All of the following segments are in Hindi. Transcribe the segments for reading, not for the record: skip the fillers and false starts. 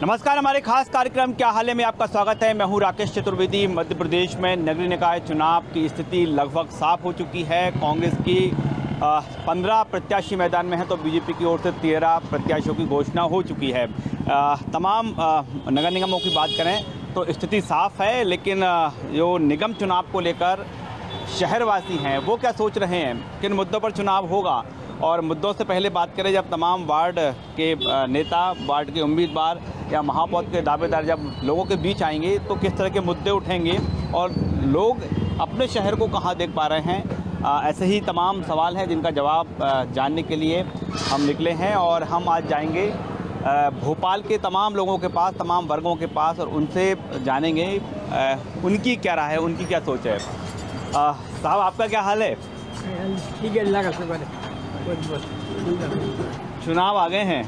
नमस्कार, हमारे खास कार्यक्रम क्या हाल है में आपका स्वागत है। मैं हूं राकेश चतुर्वेदी। मध्य प्रदेश में नगरीय निकाय चुनाव की स्थिति लगभग साफ हो चुकी है। कांग्रेस की 15 प्रत्याशी मैदान में हैं तो बीजेपी की ओर से 13 प्रत्याशियों की घोषणा हो चुकी है। तमाम नगर निगमों की बात करें तो स्थिति साफ है, लेकिन जो निगम चुनाव को लेकर शहरवासी हैं वो क्या सोच रहे हैं, किन मुद्दों पर चुनाव होगा। और मुद्दों से पहले बात करें, जब तमाम वार्ड के नेता, वार्ड के उम्मीदवार या महापौर के दावेदार जब लोगों के बीच आएंगे तो किस तरह के मुद्दे उठेंगे और लोग अपने शहर को कहाँ देख पा रहे हैं, ऐसे ही तमाम सवाल हैं जिनका जवाब जानने के लिए हम निकले हैं। और हम आज जाएंगे भोपाल के तमाम लोगों के पास, तमाम वर्गों के पास, और उनसे जानेंगे उनकी क्या राय है, उनकी क्या सोच है। साहब, आपका क्या हाल है? ठीक है, अल्लाह का शुक्र है। चुनाव आ गए हैं,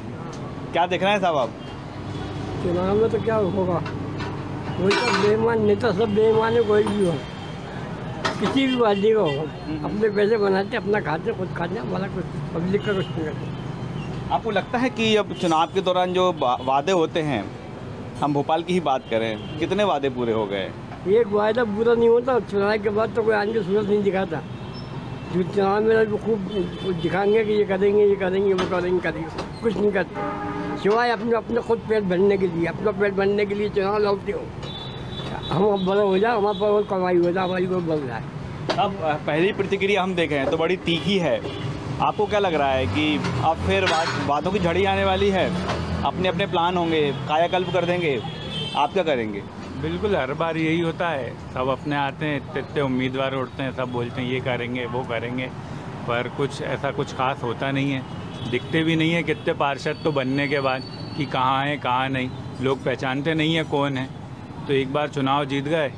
क्या देख रहे हैं साहब आप? चुनाव में तो क्या होगा, वही सब बेईमान नेता, सब बेईमान है। कोई भी हो, किसी भी पार्टी का हो, अपने पैसे बनाते, अपना खाते, खुद खाते, वाला कुछ पब्लिक का कुछ नहीं करते। आपको लगता है कि अब चुनाव के दौरान जो वादे होते हैं, हम भोपाल की ही बात करें, कितने वादे पूरे हो गए? एक वायदा पूरा नहीं होता, चुनाव के बाद तो कोई आगे सूरत नहीं दिखाता। जो चुनाव में खूब दिखाएंगे कि ये करेंगे, ये करेंगे, वो करेंगे, कुछ नहीं करते, सिवाय अपने खुद पेट भरने के लिए, अपना पेट भरने के लिए चुनाव लड़ते हो। हम अब बड़ा हो जाए, हमारे पास कमाई हो जाए, हमारी को बढ़ जाए। अब पहली प्रतिक्रिया हम देखें तो बड़ी तीखी है। आपको क्या लग रहा है कि अब फिर वादों की झड़ी आने वाली है, अपने अपने प्लान होंगे, कायाकल्प कर देंगे, आप क्या करेंगे? बिल्कुल, हर बार यही होता है। सब अपने आते हैं, इतने उम्मीदवार उठते हैं, सब बोलते हैं ये करेंगे, वो करेंगे, पर कुछ ऐसा कुछ खास होता नहीं है। दिखते भी नहीं है कितने पार्षद तो बनने के बाद कि कहाँ हैं कहाँ नहीं, लोग पहचानते नहीं है कौन है। तो एक बार चुनाव जीत गए,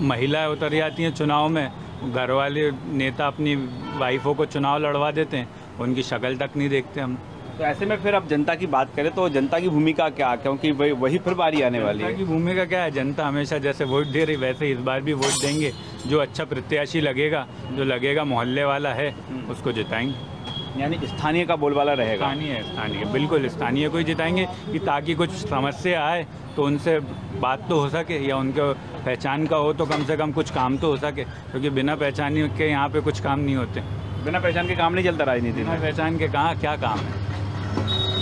महिलाएं उतर जाती हैं चुनाव में, घर वाले नेता अपनी वाइफों को चुनाव लड़वा देते हैं, उनकी शक्ल तक नहीं देखते हम। तो ऐसे में फिर अब जनता की बात करें तो जनता की भूमिका क्या, क्योंकि वही फिर बारी आने वाली है। जनता की भूमिका क्या है? जनता हमेशा जैसे वोट दे रही वैसे इस बार भी वोट देंगे। जो अच्छा प्रत्याशी लगेगा, जो लगेगा मोहल्ले वाला है, उसको जिताएंगे। यानी स्थानीय का बोलबाला रहेगा? स्थानीय बिल्कुल स्थानीय को ही जिताएंगे कि ताकि कुछ समस्या आए तो उनसे बात तो हो सके, या उनके पहचान का हो तो कम से कम कुछ काम तो हो सके, क्योंकि बिना पहचान के यहाँ पे कुछ काम नहीं होते। बिना पहचान के काम नहीं चलता राजनीति में। बिना पहचान के कहाँ क्या काम है?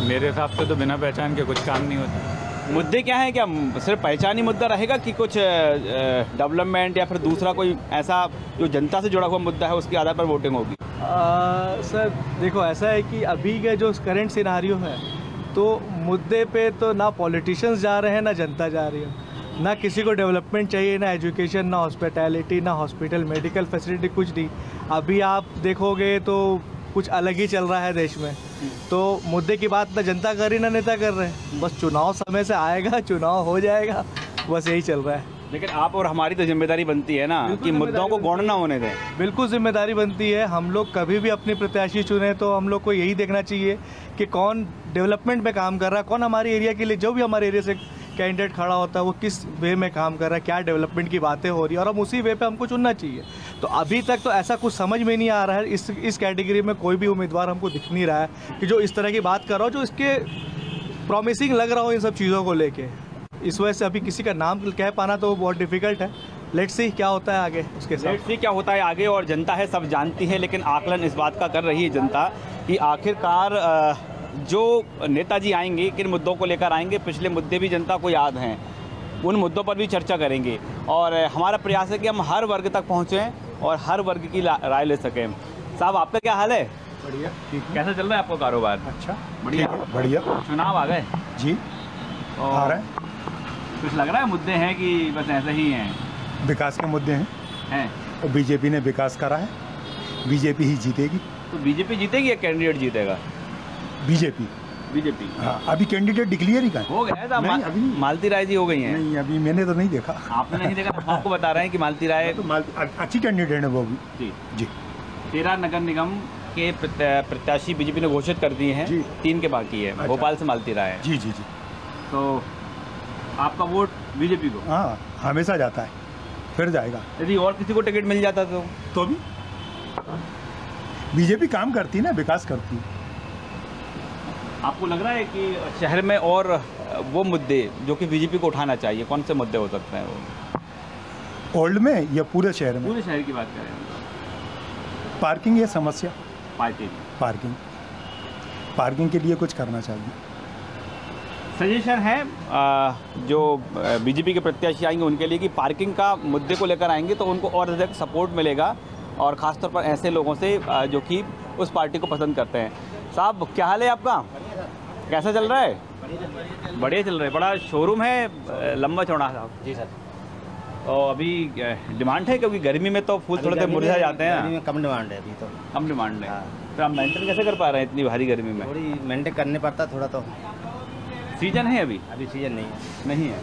मेरे हिसाब से तो बिना पहचान के कुछ काम नहीं होता। मुद्दे क्या है? क्या सिर्फ पहचानी मुद्दा रहेगा कि कुछ डेवलपमेंट या फिर दूसरा कोई ऐसा जो जनता से जुड़ा हुआ मुद्दा है उसके आधार पर वोटिंग होगी? सर देखो, ऐसा है कि अभी का जो करंट सिनारियो है, तो मुद्दे पे तो ना पॉलिटिशियंस जा रहे हैं, ना जनता जा रही है। ना किसी को डेवलपमेंट चाहिए, ना एजुकेशन, ना हॉस्पिटैलिटी, ना हॉस्पिटल, मेडिकल फैसिलिटी, कुछ नहीं। अभी आप देखोगे तो कुछ अलग ही चल रहा है देश में। तो मुद्दे की बात ना जनता कर रही, ना नेता कर रहे हैं। बस चुनाव समय से आएगा, चुनाव हो जाएगा, बस यही चल रहा है। लेकिन आप और हमारी तो जिम्मेदारी बनती है ना कि मुद्दों को गौण ना होने दें। बिल्कुल जिम्मेदारी बनती है। हम लोग कभी भी अपनी प्रत्याशी चुने तो हम लोग को यही देखना चाहिए कि कौन डेवलपमेंट में काम कर रहा है, कौन हमारे एरिया के लिए, जो भी हमारे एरिया से कैंडिडेट खड़ा होता है वो किस वे में काम कर रहा है, क्या डेवलपमेंट की बातें हो रही है, और हम उसी वे पे हमको चुनना चाहिए। तो अभी तक तो ऐसा कुछ समझ में नहीं आ रहा है। इस कैटेगरी में कोई भी उम्मीदवार हमको दिख नहीं रहा है कि जो इस तरह की बात कर रहा हो, जो इसके प्रॉमिसिंग लग रहा हो इन सब चीज़ों को लेके। इस वजह से अभी किसी का नाम कह पाना तो बहुत डिफ़िकल्ट है। लेट्स सी क्या होता है आगे, उसके साथ लेट्स सी क्या होता है आगे। और जनता है, सब जानती है, लेकिन आकलन इस बात का कर रही है जनता कि आखिरकार जो नेताजी आएंगे किन मुद्दों को लेकर आएंगे। पिछले मुद्दे भी जनता को याद हैं, उन मुद्दों पर भी चर्चा करेंगे। और हमारा प्रयास है कि हम हर वर्ग तक पहुँचें और हर वर्ग की राय ले सकें। साहब, आपका क्या हाल है? बढ़िया, ठीक है। कैसा चल रहा है आपका कारोबार? अच्छा, बढ़िया बढ़िया। चुनाव आ गए जी, आ रहे हैं। कुछ लग रहा है मुद्दे हैं कि बस ऐसे ही हैं? विकास के मुद्दे हैं और बीजेपी ने विकास करा है, बीजेपी ही जीतेगी। तो बीजेपी जीतेगी या कैंडिडेट जीतेगा? बीजेपी। हाँ, अभी कैंडिडेट डिक्लेयर ही का हो गया था। अभी मालती राय जी हो गई हैं? नहीं, अभी मैंने तो नहीं देखा। आपने नहीं देखा? हम आपको बता रहे हैं कि मालती राय तो अच्छी कैंडिडेट है वो भी। जी जी। 13 नगर निगम के प्रत्याशी बीजेपी ने घोषित कर दिए हैं, 3 के बाकी है। भोपाल से मालती राय है। जी जी जी। तो आपका वोट बीजेपी को? हाँ, हमेशा जाता है, फिर जाएगा। यदि और किसी को टिकट मिल जाता तो भी बीजेपी काम करती है ना, विकास करती है। आपको लग रहा है कि शहर में और वो मुद्दे जो कि बीजेपी को उठाना चाहिए, कौन से मुद्दे हो सकते हैं वो? ओल्ड में या पूरे शहर में? पूरे शहर की बात करें। पार्किंग है समस्या, पार्किंग पार्किंग के लिए कुछ करना चाहिए। सजेशन है जो बीजेपी के प्रत्याशी आएंगे उनके लिए कि पार्किंग का मुद्दे को लेकर आएंगे तो उनको और अधिक सपोर्ट मिलेगा, और ख़ासतौर पर ऐसे लोगों से जो कि उस पार्टी को पसंद करते हैं। साहब क्या हाल है आपका, कैसा चल रहा है? बढ़िया चल रहा है। बड़ा शोरूम है लंबा चौड़ा साहब। जी सर। और अभी डिमांड है, क्योंकि गर्मी में तो फूल थोड़े से मुरझा जाते हैं। गर्मी में कम डिमांड है अभी तो। कम डिमांड है। हाँ। तो आप मेंटेन कैसे कर पा रहे हैं इतनी भारी गर्मी में? थोड़ी मेंटेन करने पड़ता थोड़ा तो। सीजन है अभी? अभी सीजन नहीं है। नहीं है।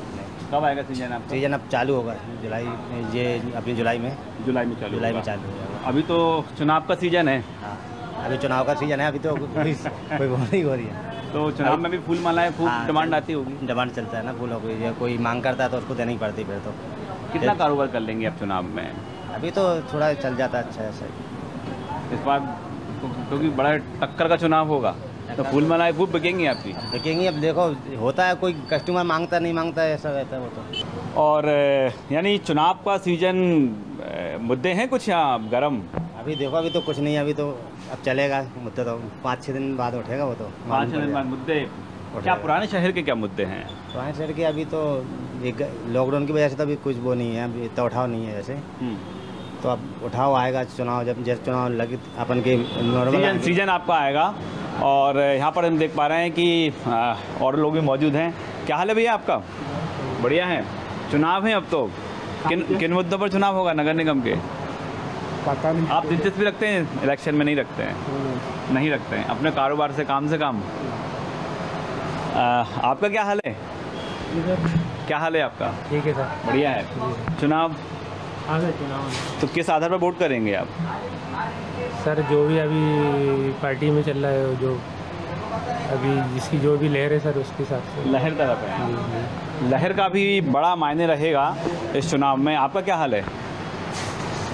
कब आएगा सीजन आपका? सीजन अब चालू होगा जुलाई, ये अभी जुलाई में चालू हो जाएगा। अभी तो चुनाव का सीजन है। हाँ, अभी चुनाव का सीजन है, अभी तो कोई वो नहीं हो रही है। तो चुनाव में भी फूल मालाएं खूब हाँ, डिमांड आती होगी। डिमांड चलता है ना फूलों की, या कोई मांग करता है तो उसको देनी पड़ती फिर तो। कितना कारोबार कर लेंगे आप चुनाव में? अभी तो थोड़ा चल जाता है अच्छा है सही। इस बार क्योंकि बड़ा टक्कर का चुनाव होगा तो फूल मालाएं खूब बिकेंगी आपकी। देखेंगे अब, देखो होता है, कोई कस्टमर मांगता नहीं मांगता है, ऐसा रहता है वो तो। और यानी चुनाव का सीजन, मुद्दे हैं कुछ यहाँ गरम? अभी देखो अभी तो कुछ नहीं है, अभी तो अब चलेगा मुद्दा, तो 5-6 दिन बाद उठेगा वो तो। 5-6 दिन बाद मुद्दे क्या? पुराने शहर के क्या मुद्दे हैं? पुराने शहर के अभी तो एक लॉकडाउन की वजह से तो अभी कुछ वो नहीं है, अभी तो उठाव नहीं है जैसे। तो अब उठाव आएगा चुनाव, जब जैसे चुनाव लगे अपन के नॉर्मल सीजन आपका आएगा। और यहाँ पर हम देख पा रहे हैं कि और लोग भी मौजूद हैं। क्या हाल है भैया आपका? बढ़िया है। चुनाव है अब तो, किन मुद्दों पर चुनाव होगा नगर निगम के? पता नहीं। आप दिलचस्पी रखते हैं इलेक्शन में? नहीं रखते हैं। नहीं रखते हैं, अपने कारोबार से काम आपका क्या हाल है? क्या हाल है आपका? ठीक है सर। बढ़िया है। चुनाव हाँ सर, चुनाव तो किस आधार पर वोट करेंगे आप? सर जो भी अभी पार्टी में चल रहा है, जो अभी जिसकी जो भी लहर है सर उसके हिसाब से। लहर तरफ है। लहर का भी बड़ा मायने रहेगा इस चुनाव में। आपका क्या हाल है?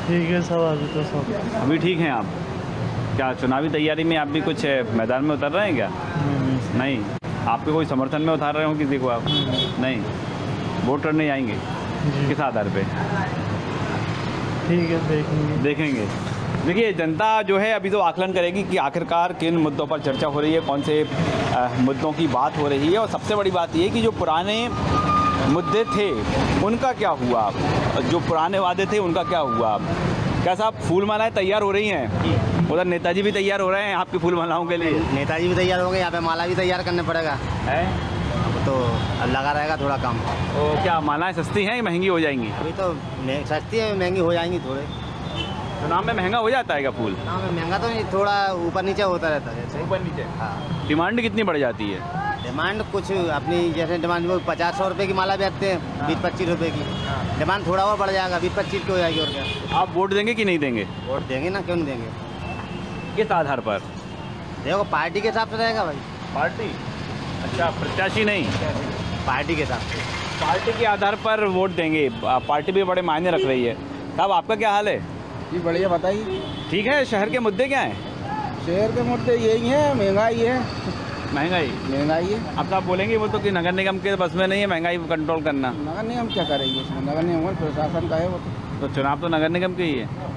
ठीक है सब, अभी तो सब अभी ठीक हैं आप? क्या चुनावी तैयारी में आप भी कुछ मैदान में उतर रहे हैं क्या? नहीं। आपके कोई समर्थन में उतार रहे हो किसी को आप? नहीं। वोट करने आएंगे किस आधार पे? ठीक है, देखेंगे। देखिए, जनता जो है अभी तो आकलन करेगी कि आखिरकार किन मुद्दों पर चर्चा हो रही है, कौन से मुद्दों की बात हो रही है। और सबसे बड़ी बात ये कि जो पुराने मुद्दे थे उनका क्या हुआ, जो पुराने वादे थे उनका क्या हुआ। क्या साहब फूल मालाएं तैयार हो रही हैं? उधर नेताजी भी तैयार हो रहे हैं आपकी फूल मालाओं के लिए? नेताजी भी तैयार हो गए, यहाँ पे माला भी तैयार करना पड़ेगा है तो लगा रहेगा थोड़ा काम। तो क्या मालाएं सस्ती हैं या महंगी हो जाएंगी? अभी तो सस्ती है, महंगी हो जाएंगी थोड़े। चुनाव में महंगा हो जाता है क्या फूल? चुनाव में महंगा तो नहीं, थोड़ा ऊपर नीचे होता रहता है जैसे। ऊपर नीचे? हाँ। डिमांड कितनी बढ़ जाती है? डिमांड कुछ अपनी जैसे डिमांड वो 50-100 रुपये की माला बेचते हैं, 20-25 रुपये की। डिमांड थोड़ा और बढ़ जाएगा, 20-25 की हो जाएगी। और क्या आप वोट देंगे कि नहीं देंगे? वोट देंगे ना, क्यों नहीं देंगे? किस आधार पर? देखो पार्टी के हिसाब से रहेगा भाई। पार्टी? अच्छा, प्रत्याशी नहीं, पार्टी के हिसाब से। पार्टी के आधार पर वोट देंगे। पार्टी भी बड़े मायने रख रही है। साहब आपका क्या हाल है? जी बढ़िया, बताइए। ठीक है। शहर के मुद्दे क्या हैं? शहर के मुद्दे यही हैं, महंगाई है। महंगाई है। अब तो आप बोलेंगे वो तो कि नगर निगम के बस में नहीं है महंगाई को कंट्रोल करना। नगर निगम क्या करेंगे उसमें? नगर निगम प्रशासन का है वो तो चुनाव तो नगर निगम के ही है।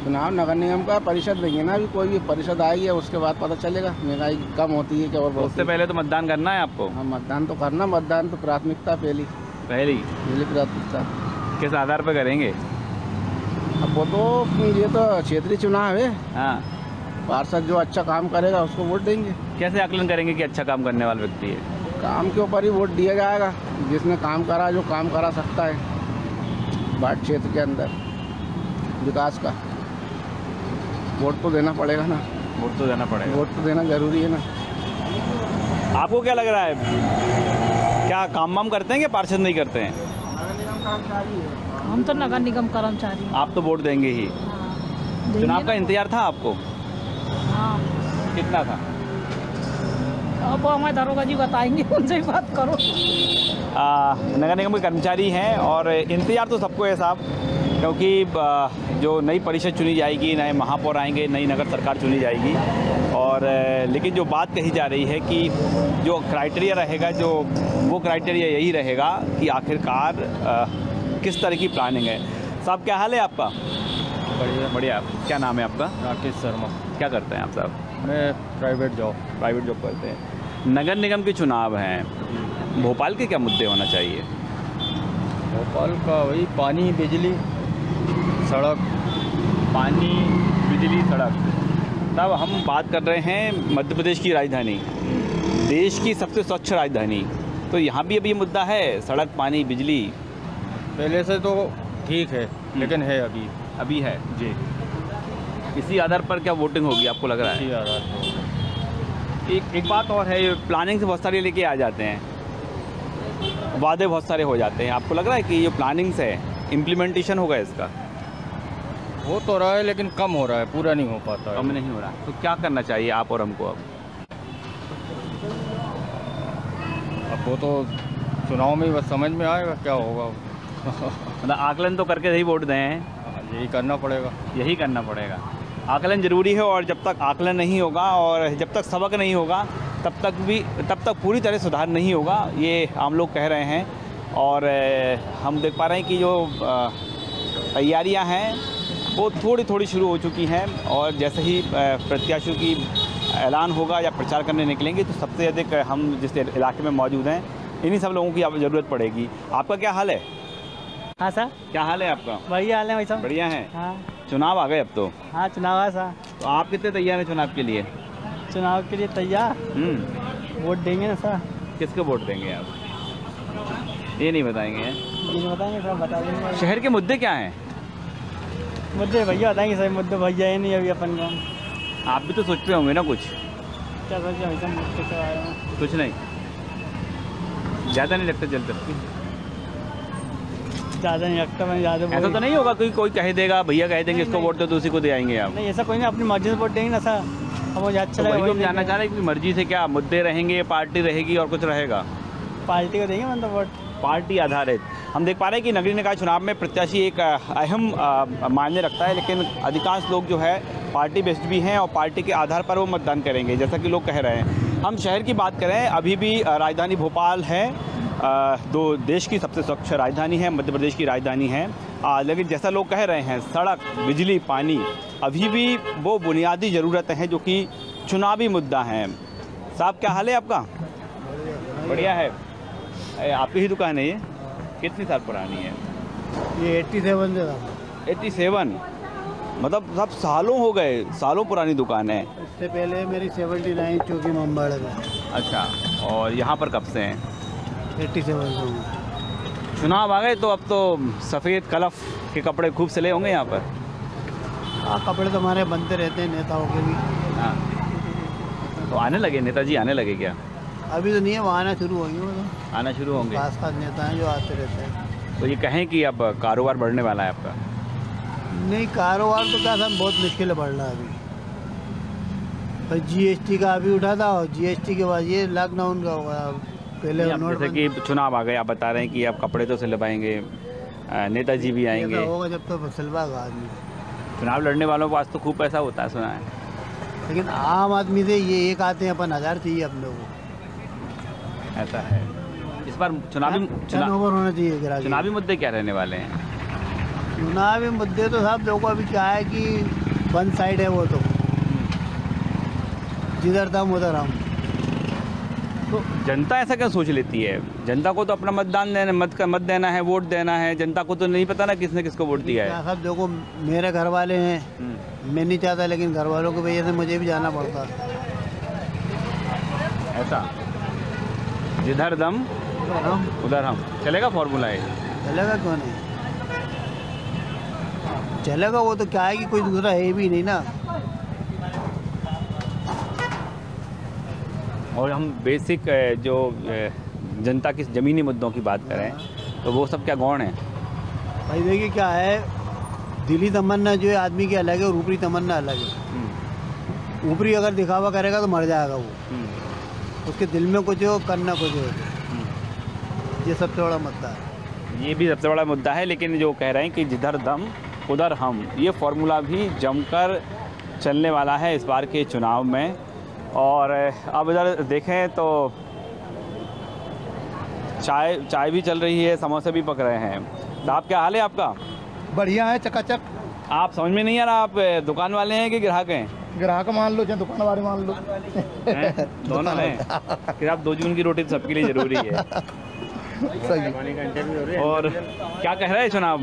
चुनाव नगर निगम का, परिषद देंगे ना, अभी कोई भी परिषद आई है उसके बाद पता चलेगा महंगाई कम होती है क्या और उससे पहले तो मतदान करना है आपको। हाँ, मतदान तो करना, मतदान तो प्राथमिकता पहली प्राथमिकता। किस आधार पर करेंगे? अब वो तो ये तो क्षेत्रीय चुनाव है। हाँ, पार्षद जो अच्छा काम करेगा उसको वोट देंगे। कैसे आकलन करेंगे कि अच्छा काम करने वाला व्यक्ति है? काम के ऊपर ही वोट दिया जाएगा, जिसने काम करा, जो काम करा सकता है बाट क्षेत्र के अंदर विकास का। वोट तो देना पड़ेगा ना। वोट तो देना पड़ेगा। वोट तो देना जरूरी है ना। आपको क्या लग रहा है, क्या काम वाम करते हैं क्या पार्षद नहीं करते हैं? हम तो नगर निगम कर्मचारी। आप तो वोट देंगे ही। चुनाव का इंतजार था आपको? हाँ। कितना था? अब हमारे दरोगा जी बताएंगे, उनसे ही बात करो। नगर निगम के कर्मचारी हैं और इंतजार तो सबको है साहब, क्योंकि जो नई परिषद चुनी जाएगी, नए महापौर आएंगे, नई नगर सरकार चुनी जाएगी। और लेकिन जो बात कही जा रही है कि जो क्राइटेरिया रहेगा, जो वो क्राइटेरिया यही रहेगा कि आखिरकार किस तरह की प्लानिंग है। साहब क्या हाल है आपका? बढ़िया बढ़िया। क्या नाम है आपका? राकेश शर्मा। क्या करते हैं आप साहब? मैं प्राइवेट जॉब करते हैं। नगर निगम के चुनाव हैं, भोपाल के क्या मुद्दे होना चाहिए? भोपाल का वही पानी, बिजली, सड़क। पानी, बिजली, सड़क। साहब हम बात कर रहे हैं मध्य प्रदेश की राजधानी, देश की सबसे स्वच्छ राजधानी, तो यहाँ भी अभी मुद्दा है सड़क, पानी, बिजली। पहले से तो ठीक है, लेकिन है अभी है जी। इसी आधार पर क्या वोटिंग होगी आपको लग रहा है? इसी आधार पर। एक बात और है, प्लानिंग से बहुत सारे लेके आ जाते हैं, वादे बहुत सारे हो जाते हैं। आपको लग रहा है कि ये प्लानिंग से इम्प्लीमेंटेशन होगा इसका? हो तो रहा है लेकिन कम हो रहा है, पूरा नहीं हो पाता। कम नहीं हो रहा, तो क्या करना चाहिए आप और हमको? अब वो तो चुनाव में बस समझ में आएगा क्या होगा। मतलब आकलन तो करके ही वोट दें, यही करना पड़ेगा। यही करना पड़ेगा। आकलन ज़रूरी है, और जब तक आकलन नहीं होगा और जब तक सबक नहीं होगा तब तक पूरी तरह सुधार नहीं होगा, ये आम लोग कह रहे हैं। और हम देख पा रहे हैं कि जो तैयारियां हैं वो थोड़ी थोड़ी शुरू हो चुकी हैं, और जैसे ही प्रत्याशियों की ऐलान होगा या प्रचार करने निकलेंगे तो सबसे अधिक हम जिस इलाके में मौजूद हैं इन्हीं सब लोगों की ज़रूरत पड़ेगी। आपका क्या हाल है? हाँ सर, क्या हाल है आपका? बढ़िया हाल है भाई साहब। बढ़िया है। हाँ, चुनाव आ गए अब तो। हाँ चुनाव है सर। तो आप कितने तैयार हैं चुनाव के लिए? चुनाव के लिए तैयार, वोट देंगे ना सर। किसको वोट देंगे आप? ये नहीं बताएंगे? ये नहीं बताएंगे सर, बता देंगे। शहर के मुद्दे क्या हैं? मुद्दे भैया बताएंगे सर, मुद्दे भैया ही नहीं अभी अपन को। आप भी तो सोचते होंगे ना कुछ? क्या सोचे भाई साहब, मुद्दे के बारे में कुछ नहीं, ज़्यादा नहीं लगता जल्द? ज़्यादा नहीं लगता, मैं ज़्यादा ऐसा तो नहीं होगा कोई कह देगा, भैया कह देंगे इसको वोट दो तो उसी को दे आएंगे आप? नहीं, ऐसा कोई नहीं, अपनी मर्जी से वोट देंगे ना सर। अब वो अच्छा लगेगा। हम जानना चाह रहे हैं कि मर्जी से क्या मुद्दे रहेंगे, पार्टी रहेगी और कुछ रहेगा? पार्टी को देंगे मतलब वोट, पार्टी आधारित। हम देख पा रहे हैं कि नगरीय निकाय चुनाव में प्रत्याशी एक अहम मायने रखता है, लेकिन अधिकांश लोग जो है पार्टी बेस्ड भी हैं और पार्टी के आधार पर वो मतदान करेंगे, जैसा कि लोग कह रहे हैं। हम शहर की बात करें, अभी भी राजधानी भोपाल है, दो देश की सबसे स्वच्छ राजधानी है, मध्य प्रदेश की राजधानी है, लेकिन जैसा लोग कह रहे हैं सड़क, बिजली, पानी अभी भी वो बुनियादी ज़रूरतें हैं जो कि चुनावी मुद्दा हैं। साहब क्या हाल है आपका? बढ़िया है। आपकी ही दुकान है ये? कितनी साल पुरानी है ये? 87 से था। 87? मतलब सब सालों हो गए, सालों पुरानी दुकान है। इससे पहले मेरी 79 चौकी मुंबई में। अच्छा, और यहाँ पर कब से हैं? 87 से। चुनाव आ गए तो अब तो सफ़ेद कलफ के कपड़े खूब सिले होंगे यहाँ पर? हाँ, कपड़े तो हमारे बनते रहते हैं नेताओं के भी। हाँ, तो आने लगे नेताजी, आने लगे क्या? अभी तो नहीं है, वहाँ आना शुरू होंगे, वो आना शुरू होंगे। खास खास नेता हैं जो आते रहते हैं। तो ये कहें कि अब कारोबार बढ़ने वाला है आपका? नहीं, कारोबार तो क्या था, बहुत मुश्किल है बढ़ना अभी। पर GST का अभी उठा था, और GST के बाद ये लॉकडाउन का होगा। पहले जैसे कि चुनाव आ गए, आप बता रहे हैं कि अब कपड़े तो सिलवाएंगे, नेताजी भी आएंगे। होगा जब तो सिलवाएगा आदमी। चुनाव लड़ने वालों के पास तो खूब पैसा होता है, सुना है। लेकिन आम आदमी से ये एक आते हैं, अपन 1000 चाहिए अपने को। ऐसा है। इस बार टर्नओवर होना चाहिए। चुनावी मुद्दे क्या रहने वाले हैं? चुनावी मुद्दे तो साहब देखो अभी क्या है कि वन साइड है, वो तो जिधर दम उधर हम। तो जनता ऐसा क्या सोच लेती है? जनता को तो अपना मतदान देना, मत देना है, वोट देना है। जनता को तो नहीं पता ना किसने किसको वोट दिया है। साहब देखो, मेरे घर वाले हैं, मैं नहीं चाहता, लेकिन घर वालों की वजह से मुझे भी जाना पड़ता। ऐसा जिधर दम उधर हम, चलेगा फॉर्मूला है? चलेगा क्यों नहीं चलेगा, वो तो क्या है कि कोई दूसरा है भी नहीं ना। और हम बेसिक जो जनता की ज़मीनी मुद्दों की बात करें तो वो सब क्या गौण है? भाई देखिए क्या है, दिली तमन्ना जो है आदमी की अलग है और ऊपरी तमन्ना अलग है। ऊपरी अगर दिखावा करेगा तो मर जाएगा वो, उसके दिल में कुछ हो, करना कुछ हो। ये सबसे बड़ा मुद्दा है। ये भी सबसे बड़ा मुद्दा है, लेकिन जो कह रहे हैं कि जिधर दम उधर हम, ये फार्मूला भी जमकर चलने वाला है इस बार के चुनाव में। और अब इधर देखें तो चाय भी चल रही है, समोसे भी पक रहे हैं। साहब क्या हाल है आपका? बढ़िया है, चकाचक। आप समझ में नहीं आ रहा, आप दुकान वाले हैं कि ग्राहक हैं? ग्राहक मान लो चाहे दुकान वाले मान लो। दोनों हैं। फिर आप 2 जून की रोटी तो सबके लिए ज़रूरी है। सही। और क्या कह रहा है चुनाव?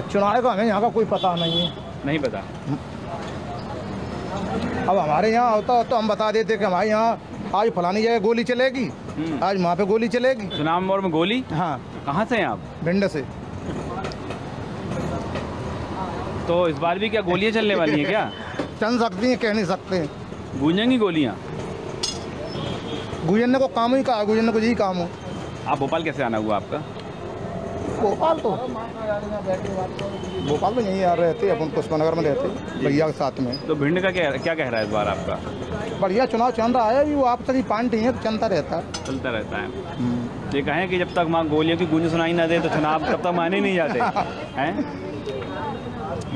चुनाव का हमें यहाँ का कोई पता नहीं है। नहीं पता। अब हमारे यहाँ होता तो हम बता देते कि हमारे यहाँ आज फलानी जगह गोली चलेगी, आज वहाँ पे गोली चलेगी। चुनाव मोड़ में गोली? हाँ। कहाँ से हैं आप? भिंड से। तो इस बार भी क्या गोलियाँ चलने वाली हैं क्या? चल सकती हैं, कह नहीं सकते। गूंजेंगी गोलियाँ? गुजरने को काम ही कहा, गुजरने को यही काम हो। आप भोपाल कैसे आना हुआ आपका? भोपाल तो यहीं आ रहे थे, अपन पुष्पनगर में रहते भैया के साथ में। तो भिंड का क्या कह रहा है इस बार आपका? बढ़िया चुनाव चल रहा है, वो आप तक पार्टी है तो चलता रहता है। चलता रहता है। ये कहें कि जब तक वहाँ गोलियों की गूंज सुनाई ना दे तो चुनाव तब तक माने नहीं जाते हैं।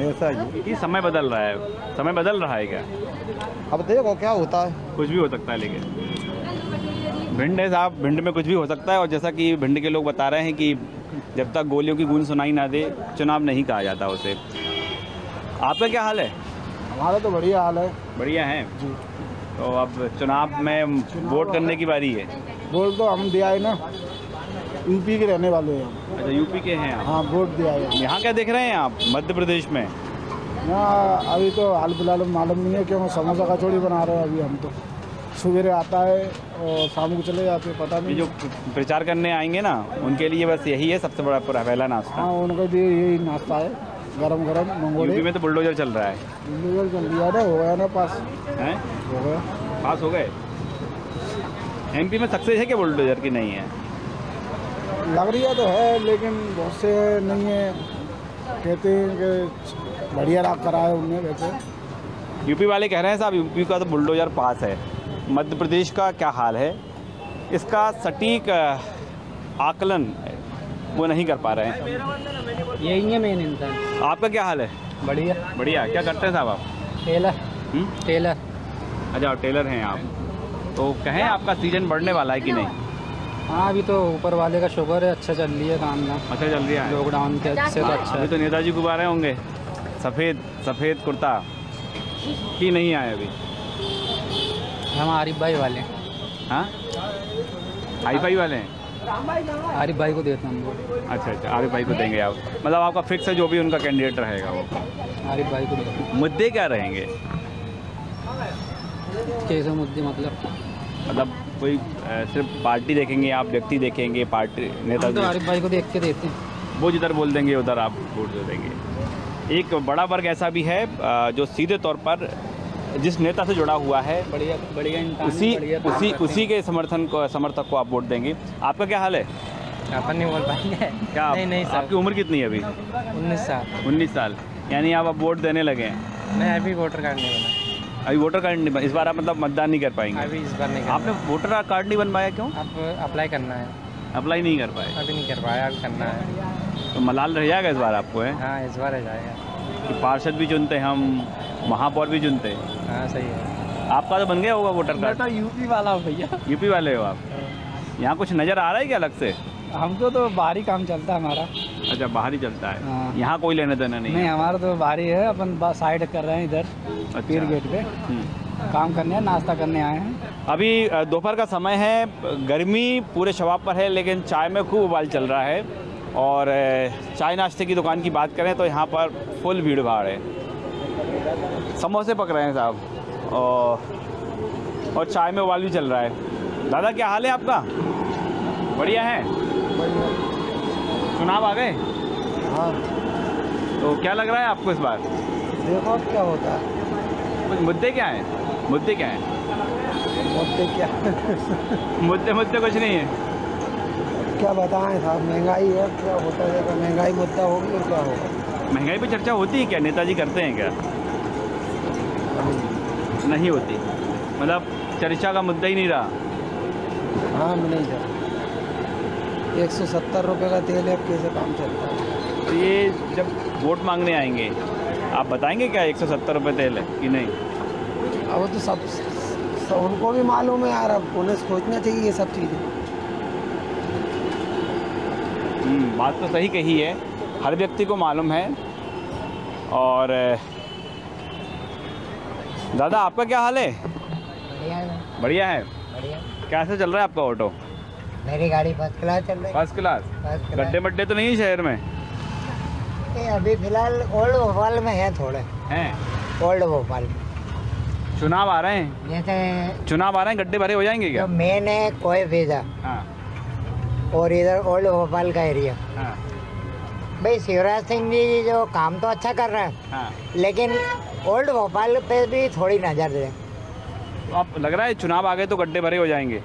ऐसा ही ये समय बदल रहा है, समय बदल रहा है क्या? अब देखो क्या होता है। कुछ भी हो सकता है, लेकिन भिंड है साहब, भिंड में कुछ भी हो सकता है। और जैसा कि भिंड के लोग बता रहे हैं कि जब तक गोलियों की गूंज सुनाई ना दे चुनाव नहीं कहा जाता उसे। आपका क्या हाल है? हमारा तो बढ़िया हाल है। बढ़िया है जी। तो अब चुनाव में वोट करने की बारी है। वोट तो हम दिया है ना, यूपी के रहने वाले हैं। अच्छा, यूपी के हैं आप? हाँ, वोट दिया है। यहाँ क्या देख रहे हैं आप मध्य प्रदेश में? यहाँ अभी तो हाल फिलहाल में मालूम नहीं है, क्यों समोसा कचौड़ी बना रहे हैं अभी। हम तो सवेरे आता है और शाम को चले जाते हैं, पता नहीं। जो प्रचार करने आएंगे ना, उनके लिए बस यही है सबसे बड़ा पहला नाश्ता। हाँ, उनके लिए यही नाश्ता है, गरम गरम मंगोड़े। यूपी में तो बुलडोजर चल रहा है। बुलडोजर चल रहा है, हो गया ना पास? हैं? हो गया, पास हो गए। एमपी में सक्सेस है क्या बुलडोजर की? नहीं है, लग रही है तो है, लेकिन बहुत से नहीं है। कहते हैं कि बढ़िया राग करा है उनने। वैसे यूपी वाले कह रहे हैं साहब यूपी का तो बुलडोजर पास है। मध्य प्रदेश का क्या हाल है, इसका सटीक आकलन वो नहीं कर पा रहे हैं। यही है मेन इंसान। आपका क्या हाल है? बढ़िया। बढ़िया। क्या करते हैं साहब आप? टेलर। टेलर। अच्छा, टेलर हैं आप। तो कहें आपका सीजन बढ़ने वाला है कि नहीं? हाँ, अभी तो ऊपर वाले का शुक्र है, अच्छा चल रही है काम ना। अच्छा चल रही है लॉकडाउन के अच्छे तो अच्छा। अभी तो नेताजी गुब्बारे रहे होंगे, सफ़ेद कुर्ता ही नहीं आए अभी। हम आरिफ भाई वाले। हाँ, हाई फाई वाले हैं। आरिफ भाई को देते हैं हम। अच्छा, आरिफ भाई को देंगे आप? मतलब आपका फिक्स है जो भी उनका कैंडिडेट रहेगा वो? आरिफ भाई को देते। मुद्दे क्या रहेंगे? कैसे मुद्दे? मतलब कोई सिर्फ पार्टी देखेंगे आप, व्यक्ति देखेंगे, पार्टी नेता? तो आरिफ भाई को देख के देते हैं। वो जिधर बोल देंगे उधर आप वोट दे देंगे। एक बड़ा वर्ग ऐसा भी है जो सीधे तौर पर जिस नेता से जुड़ा हुआ है, बढ़िया उसी के समर्थक को आप वोट देंगे। आपका क्या हाल है? अपन नहीं बोल पाएंगे क्या? नहीं सर। आपकी उम्र कितनी है अभी? 19 साल। 19 साल, यानी आप अब वोट देने लगे हैं? नहीं, अभी वोटर कार्ड नहीं बना। अभी वोटर कार्ड नहीं? इस बार आप मतलब मतदान नहीं कर पाएंगे? अभी इस बार नहीं। आपने वोटर कार्ड नहीं बनवाया? क्यों? अब अप्लाई करना है। अप्लाई नहीं कर पाए? अभी नहीं कर पाया, अब करना है। तो मलाल रह जाएगा इस बार आपको? है हाँ, इस बार रह जाएगा कि पार्षद भी चुनते हम, महापौर भी चुनते हैं। हाँ, सही है। आपका तो बन गया होगा वोटर कार्ड? तो यूपी वाला हो भैया। यूपी वाले हो आप? यहाँ कुछ नज़र आ रहा है क्या अलग से? हमको तो बाहरी काम चलता है हमारा। अच्छा, बाहरी चलता है। हाँ। यहाँ कोई लेने देना नहीं? नहीं, हमारा तो बाहरी है, अपन साइड कर रहे हैं इधर। अच्छा। पीर गेट पे काम करने, नाश्ता करने आए हैं। अभी दोपहर का समय है, गर्मी पूरे शबाब पर है, लेकिन चाय में खूब उबाल चल रहा है। और चाय नाश्ते की दुकान की बात करें तो यहाँ पर फुल भीड़ भाड़ है। समोसे पक रहे हैं साहब, और चाय में उबाल भी चल रहा है। दादा क्या हाल है आपका? बढ़िया है। चुनाव आ गए? हाँ। तो क्या लग रहा है आपको इस बार? देखो क्या होता है। कुछ मुद्दे क्या हैं? मुद्दे क्या हैं? मुद्दे क्या? मुद्दे कुछ नहीं है। क्या बताएं साहब, महंगाई है, क्या होता है? महंगाई मुद्दा होगी और क्या होगा? महंगाई पे चर्चा होती है क्या? नेताजी करते हैं क्या? नहीं होती, मतलब चर्चा का मुद्दा ही नहीं रहा। हाँ, नहीं सर। 170 रुपये का तेल है, कैसे काम चलता है? तो ये जब वोट मांगने आएंगे आप बताएंगे क्या 170 रुपये तेल है कि नहीं? अब तो सब उनको भी मालूम है यार, अब उन्हें सोचना चाहिए ये सब चीज़ें। बात तो सही कही है, हर व्यक्ति को मालूम है। और दादा आपका क्या हाल है? बढ़िया है। बढ़िया है। बढ़िया। कैसे चल रहा है आपका ऑटो? मेरी गाड़ी फर्स्ट क्लास चल रही है। First class. गड्ढे बड्डे तो नहीं है शहर में? ये अभी फिलहाल ओल्ड भोपाल में है, थोड़े हैं। ओल्ड भोपाल में चुनाव आ रहे हैं, जैसे चुनाव आ रहे हैं, गड्ढे भरे हो जाएंगे क्या? जो मेन है कोई वीजा हाँ और इधर ओल्ड भोपाल का एरिया। हाँ भाई शिवराज सिंह जी जो काम तो अच्छा कर रहे हैं, हाँ। लेकिन ओल्ड भोपाल पे भी थोड़ी नज़र दे। तो आप लग रहा है चुनाव आ गए तो गड्ढे भरे हो जाएंगे?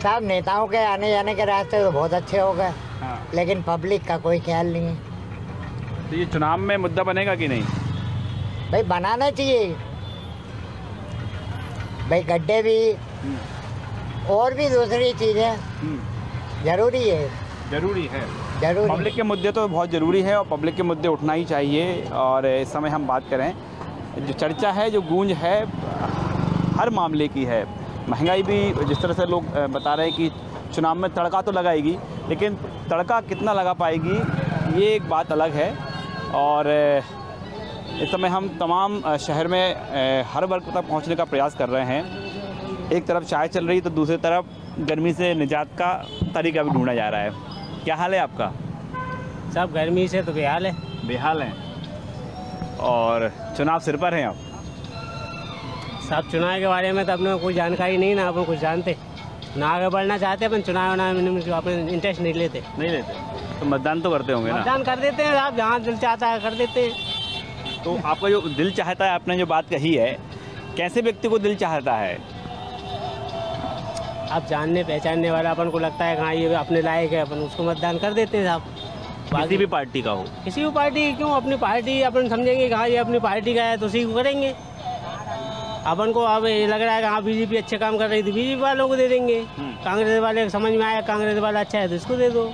साहब नेताओं के आने जाने के रास्ते तो बहुत अच्छे हो गए, हाँ। लेकिन पब्लिक का कोई ख्याल नहीं है। तो ये चुनाव में मुद्दा बनेगा कि नहीं? भाई बनाना चाहिए भाई, गड्ढे भी और भी दूसरी चीज़ें जरूरी है। जरूरी है, जरूरी। पब्लिक के मुद्दे तो बहुत ज़रूरी है और पब्लिक के मुद्दे उठना ही चाहिए। और इस समय हम बात करें, जो चर्चा है, जो गूंज है, हर मामले की है। महंगाई भी जिस तरह से लोग बता रहे हैं कि चुनाव में तड़का तो लगाएगी, लेकिन तड़का कितना लगा पाएगी ये एक बात अलग है। और इस समय हम तमाम शहर में हर वर्ग तक पहुंचने का प्रयास कर रहे हैं। एक तरफ चाय चल रही तो दूसरी तरफ गर्मी से निजात का तरीका भी ढूंढा जा रहा है। क्या हाल है आपका? सब गर्मी से तो बेहाल है। बेहाल हैं। और चुनाव सिर पर हैं आप? सब चुनाव के बारे में तो अपने कोई जानकारी नहीं ना, अपन कुछ जानते ना, आगे बढ़ना चाहते अपन चुनाव में अपने इंटरेस्ट नहीं लेते। तो मतदान तो करते होंगे ना? मतदान कर देते हैं आप, जहाँ दिल चाहता है कर देते हैं। तो आपका जो दिल चाहता है, आपने जो बात कही है, कैसे व्यक्ति को दिल चाहता है? आप जानने पहचानने वाला अपन को लगता है हाँ ये अपने लायक है, अपन उसको मतदान कर देते हैं साहब। किसी भी पार्टी का हो? किसी भी पार्टी, क्यों अपनी पार्टी अपन समझेंगे कि हाँ ये अपनी पार्टी का है तो उसी को करेंगे। अपन को अब ये लग रहा है कि हाँ बीजेपी अच्छे काम कर रही थी, बीजेपी वालों को दे देंगे। कांग्रेस वाले समझ में आया कांग्रेस वाला अच्छा है तो इसको दे दो।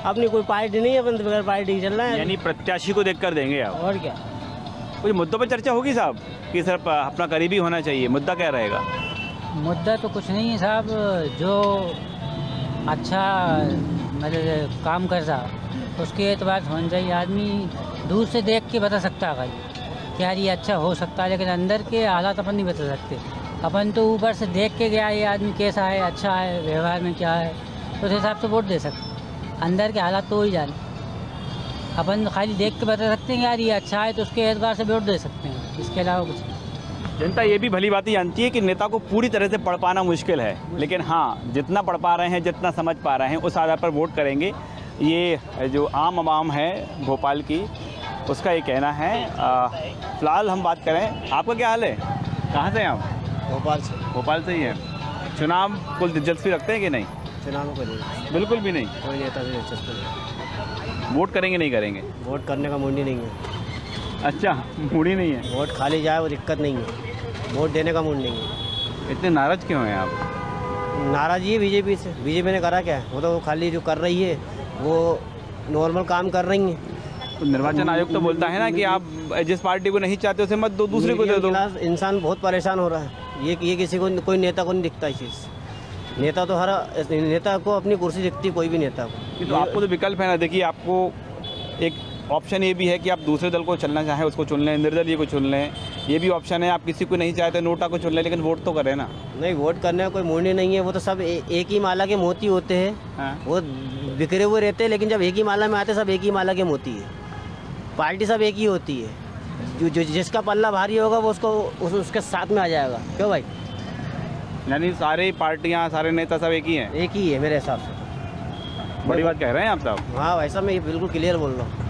अपनी कोई पार्टी नहीं है, अपन बगैर पार्टी चल रहा है। यानी प्रत्याशी को देखकर देंगे आप? और क्या। कुछ मुद्दों पर चर्चा होगी साहब कि सिर्फ अपना करीबी होना चाहिए? मुद्दा क्या रहेगा? मुद्दा तो कुछ नहीं है साहब, जो अच्छा मतलब काम कर रहा उसके एतबार से होना चाहिए। आदमी दूर से देख के बता सकता है भाई कि यार ये अच्छा हो सकता है, लेकिन अंदर के हालात अपन नहीं बता सकते। अपन तो ऊपर से देख के गया ये आदमी कैसा है, अच्छा है, व्यवहार में क्या है, तो उस हिसाब से वोट दे सकते। अंदर के हालात तो वही जाने, अपन खाली देख के बता सकते हैं यार ये अच्छा है तो उसके एतबार से वोट दे सकते हैं, इसके अलावा कुछ नहीं। जनता ये भी भली बात जानती है कि नेता को पूरी तरह से पढ़ पाना मुश्किल है, लेकिन हाँ जितना पढ़ पा रहे हैं, जितना समझ पा रहे हैं, उस आधार पर वोट करेंगे। ये जो आम आवाम है भोपाल की, उसका ये कहना है। फ़िलहाल हम बात करें, आपका क्या हाल है? कहाँ से हैं आप? भोपाल से। भोपाल से ही है। चुनाव को दिलचस्पी रखते हैं कि नहीं? चुनाव को नहीं, बिल्कुल भी नहीं। कोई नेता भी दिलचस्पी नहीं। वोट करेंगे नहीं करेंगे? वोट करने का मूड ही नहीं है। अच्छा, मूड ही नहीं है? वोट खाली जाए वो दिक्कत नहीं है, वोट देने का मूड नहीं है। इतने नाराज़ क्यों हैं आप? नाराज़गी है बीजेपी से। बीजेपी ने करा क्या है? वो तो खाली जो कर रही है वो नॉर्मल काम कर रही है। तो निर्वाचन आयोग तो बोलता है ना कि आप जिस पार्टी को नहीं चाहते उसे मत दो, दूसरे को दे दो। इंसान बहुत परेशान हो रहा है। ये किसी को, कोई नेता को नहीं दिखता ये चीज़। नेता तो हर नेता को अपनी कुर्सी दिखती, कोई भी नेता को। तो आपको तो विकल्प है ना। देखिए, आपको एक ऑप्शन ये भी है कि आप दूसरे दल को चलना चाहें उसको चुन लें, निर्दलीय को चुन लें। ये भी ऑप्शन है, आप किसी को नहीं चाहते नोटा को चुन लें, लेकिन वोट तो करें ना। नहीं, वोट करने का कोई मूड ही नहीं है। वो तो सब एक ही माला के मोती होते हैं। हाँ। वो बिखरे हुए रहते हैं, लेकिन जब एक ही माला में आते सब एक ही माला के मोती है। पार्टी सब एक ही होती है। जो जिसका पल्ला भारी होगा वो उसके साथ में आ जाएगा। क्यों भाई? यानी सारी पार्टियां, सारे नेता सब एक ही हैं? एक ही है मेरे हिसाब से। बड़ी बात कह रहे हैं आप साहब। हाँ, वैसा मैं बिल्कुल क्लियर बोल रहा हूँ।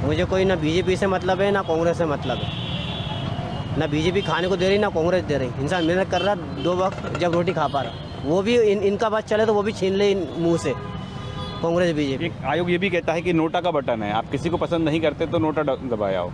मुझे कोई ना बीजेपी से मतलब है ना कांग्रेस से मतलब है। ना बीजेपी खाने को दे रही ना कांग्रेस दे रही। इंसान मेहनत कर रहा, 2 वक्त जब रोटी खा पा रहा, वो भी इनका बात चले तो वो भी छीन ले मुँह से, कांग्रेस बीजेपी। आयोग ये भी कहता है कि नोटा का बटन है, आप किसी को पसंद नहीं करते तो नोटा दबाया हो।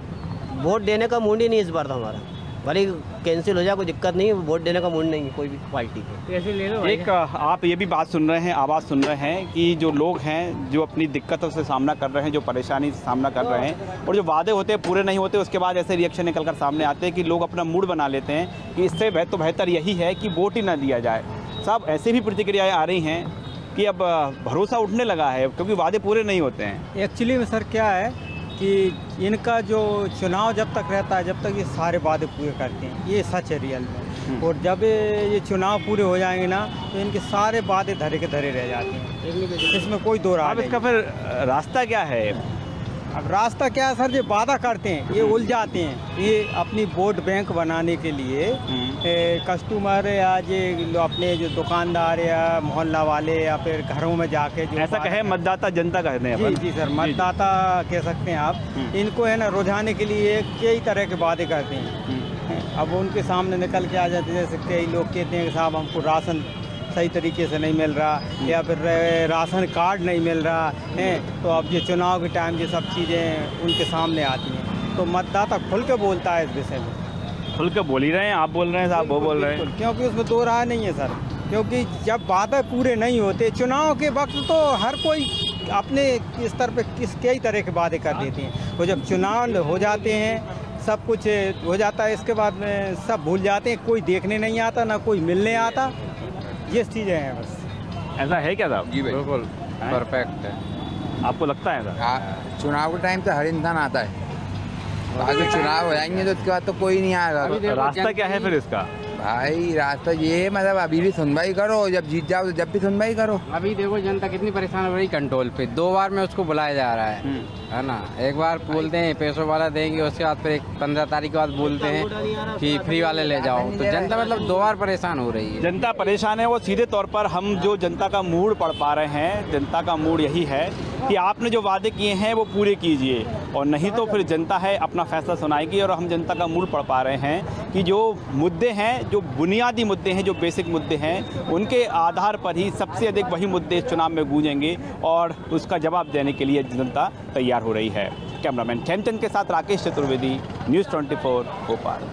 वोट देने का मूड ही नहीं इस बार था हमारा। भले कैंसिल हो जाए, कोई दिक्कत नहीं है, वोट देने का मूड नहीं है कोई भी पार्टी को। ऐसे ले लो। एक आप ये भी बात सुन रहे हैं, आवाज़ सुन रहे हैं कि जो लोग हैं जो अपनी दिक्कतों से सामना कर रहे हैं, जो परेशानी से सामना कर रहे हैं और जो वादे होते हैं पूरे नहीं होते, उसके बाद ऐसे रिएक्शन निकल कर सामने आते हैं कि लोग अपना मूड बना लेते हैं कि इससे तो बेहतर यही है कि वोट ही ना दिया जाए। साहब, ऐसे भी प्रतिक्रियाएँ आ रही हैं कि अब भरोसा उठने लगा है क्योंकि वादे पूरे नहीं होते हैं। एक्चुअली में सर क्या है कि इनका जो चुनाव जब तक रहता है, जब तक ये सारे वादे पूरे करते हैं, ये सच है रियल में। और जब ये चुनाव पूरे हो जाएंगे ना तो इनके सारे वादे धरे के धरे रह जाते हैं, इसमें कोई दो राय नहीं। अब इसका फिर रास्ता क्या है? अब रास्ता क्या है सर, जो वादा करते हैं ये उलझाते हैं, ये अपनी वोट बैंक बनाने के लिए कस्टमर या जो अपने जो दुकानदार या मोहल्ला वाले या फिर घरों में जाके जो ऐसा कहे मतदाता जनता कहते हैं। जी सर, मतदाता कह सकते हैं आप। इनको है ना रुझाने के लिए कई तरह के वादे करते हैं। अब उनके सामने निकल के आ जाते हैं, जैसे कई लोग कहते हैं कि साहब हमको राशन सही तरीके से नहीं मिल रहा या फिर राशन कार्ड नहीं मिल रहा है। तो अब ये चुनाव के टाइम ये सब चीज़ें उनके सामने आती हैं, तो मतदाता खुल के बोलता है इस विषय में। खुल के बोल ही रहे हैं, आप बोल रहे हैं साहब, वो बोल रहे हैं, क्योंकि उसमें दो राय नहीं है सर। क्योंकि जब वादे पूरे नहीं होते चुनाव के वक्त तो हर कोई अपने स्तर पे कई तरह के वादे कर देते हैं, और जब चुनाव हो जाते हैं सब कुछ हो जाता है, इसके बाद में सब भूल जाते हैं, कोई देखने नहीं आता ना कोई मिलने आता, ये चीज़ें हैं बस। ऐसा है क्या साहब? जी बिल्कुल परफेक्ट है। आपको लगता है ऐसा? चुनाव के टाइम तो हर इंसान आता है, आगे चुनाव हो जाएंगे तो उसके बाद तो कोई नहीं आएगा। रास्ता क्या है फिर इसका? भाई रास्ता ये है, मतलब अभी भी सुनवाई करो, जब जीत जाओ तो जब भी सुनवाई करो। अभी देखो जनता कितनी परेशान हो रही कंट्रोल पे, 2 बार में उसको बुलाया जा रहा है ना। एक बार बोलते हैं पैसों वाला देंगे, उसके बाद फिर 15 तारीख के बाद बोलते हैं कि फ्री वाले ले जाओ। तो जनता मतलब 2 बार परेशान हो रही है। जनता परेशान है, वो सीधे तौर पर हम जो जनता का मूड पढ़ पा रहे हैं, जनता का मूड यही है कि आपने जो वादे किए हैं वो पूरे कीजिए, और नहीं तो फिर जनता है अपना फैसला सुनाएगी। और हम जनता का मूड पढ़ पा रहे हैं कि जो मुद्दे हैं, जो बुनियादी मुद्दे हैं, जो बेसिक मुद्दे हैं, उनके आधार पर ही सबसे अधिक वही मुद्दे इस चुनाव में गूंजेंगे और उसका जवाब देने के लिए जनता तैयार हो रही है। कैमरामैन खेमचंद के साथ राकेश चतुर्वेदी, न्यूज़ 24 भोपाल।